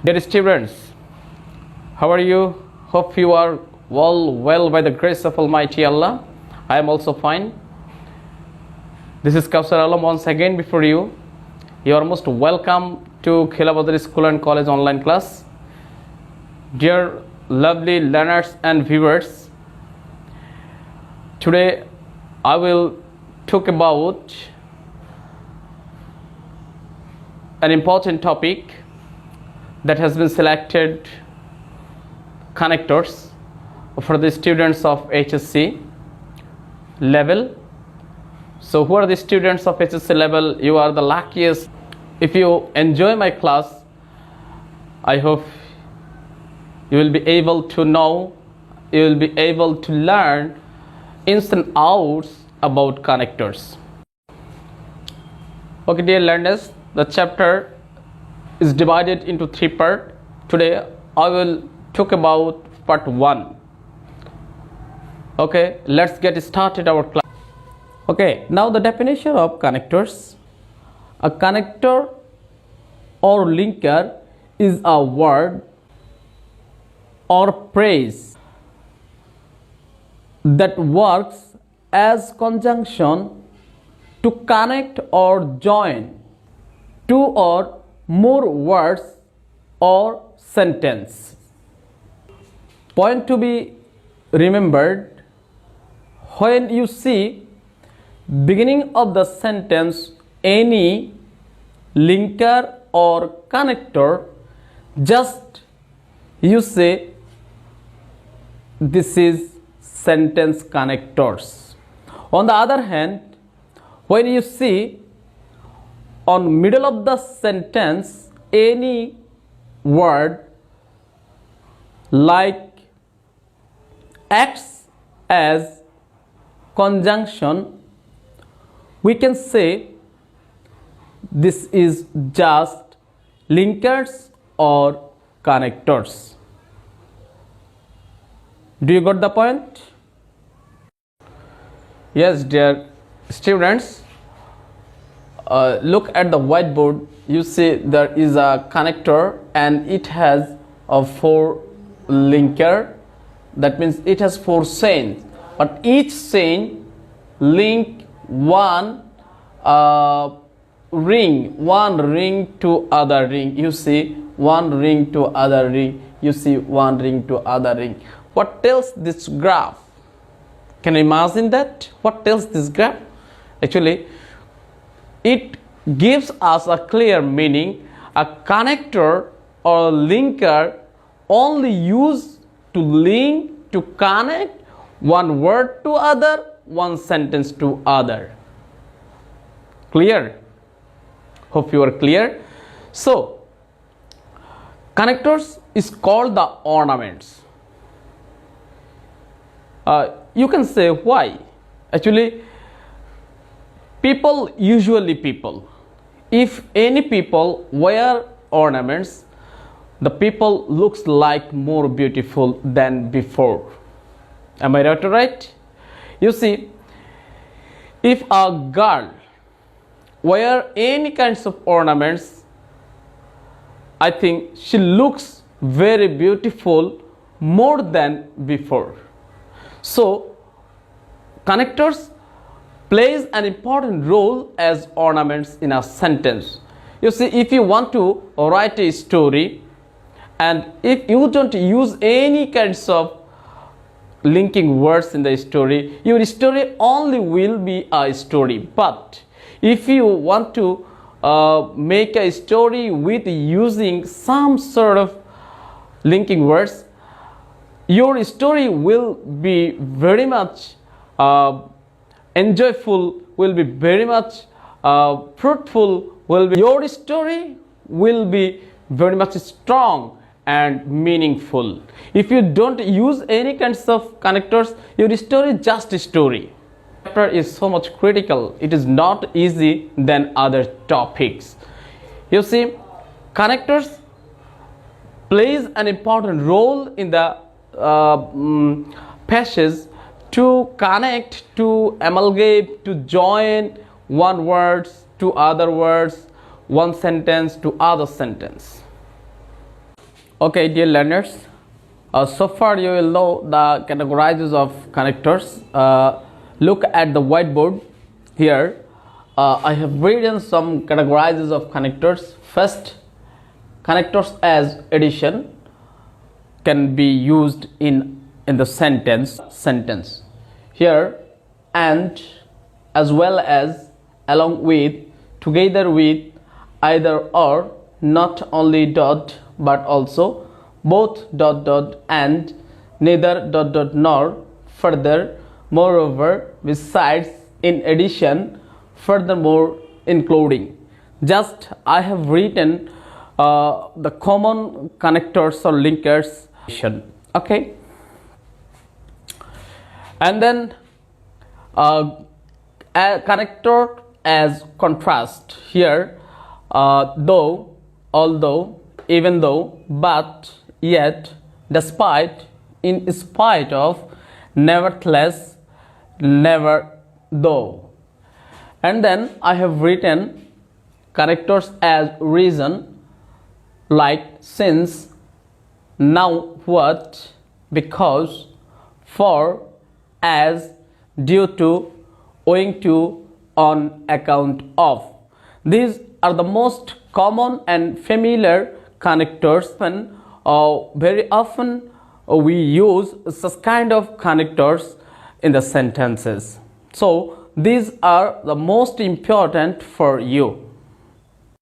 Dear students, how are you? Hope you are all well by the grace of Almighty Allah. I am also fine. This is Kausar once again before you. You are most welcome to Khilabadar School and College online class. Dear lovely learners and viewers, today I will talk about an important topic that has been selected, connectors for the students of HSC level. So who are the students of HSC level? You are the luckiest. If you enjoy my class, I hope you will be able to know, you will be able to learn ins and outs about connectors. Okay, dear learners, the chapter is divided into three parts. Today I will talk about part 1. Okay, let's get started our class. Okay, now the definition of connectors. A connector or linker is a word or phrase that works as conjunction to connect or join two or more words or sentence. Point to be remembered: when you see beginning of the sentence any linker or connector, just you say this is sentence connectors. On the other hand, when you see on middle of the sentence any word like acts as conjunction, we can say this is just linkers or connectors. Do you got the point? Yes, dear students, look at the whiteboard. You see there is a connector and it has a 4 linker. That means it has 4 chains, but each chain link one ring to other ring. You see one ring to other ring. You see one ring to other ring. What tells this graph? Can you imagine that? What tells this graph? Actually, it gives us a clear meaning. A connector or linker only used to link, to connect one word to other, one sentence to other. Clear? Hope you are clear. So connectors is called the ornaments. You can say why. Actually, people, if any people wear ornaments, the people looks like more beautiful than before. Am I right or right? You see, if a girl wear any kinds of ornaments, I think she looks very beautiful more than before. So connectors plays an important role as ornaments in a sentence. You see, if you want to write a story and if you don't use any kinds of linking words in the story, your story only will be a story. But if you want to make a story with using some sort of linking words, your story will be very much enjoyable, will be very much fruitful, your story will be very much strong and meaningful. If you don't use any kinds of connectors, your story is just a story. Chapter is so much critical. It is not easy than other topics. You see, connectors plays an important role in the passage to connect, to amalgate, to join one words to other words, one sentence to other sentence. Okay, dear learners, so far you will know the categorizes of connectors. Look at the whiteboard here. I have written some categorizes of connectors. First, connectors as addition can be used in the sentence. Here, and as well as, along with, together with, either or, not only dot but also, both dot dot and, neither dot dot nor, further, moreover, besides, in addition, furthermore, including. Just I have written the common connectors or linkers. Okay, and then a connector as contrast here. Though, although, even though, but, yet, despite, in spite of, nevertheless, never, though. And then I have written connectors as reason, like since, now what, because, for, as, due to, owing to, on account of. These are the most common and familiar connectors. When very often we use such kind of connectors in the sentences. So these are the most important for you.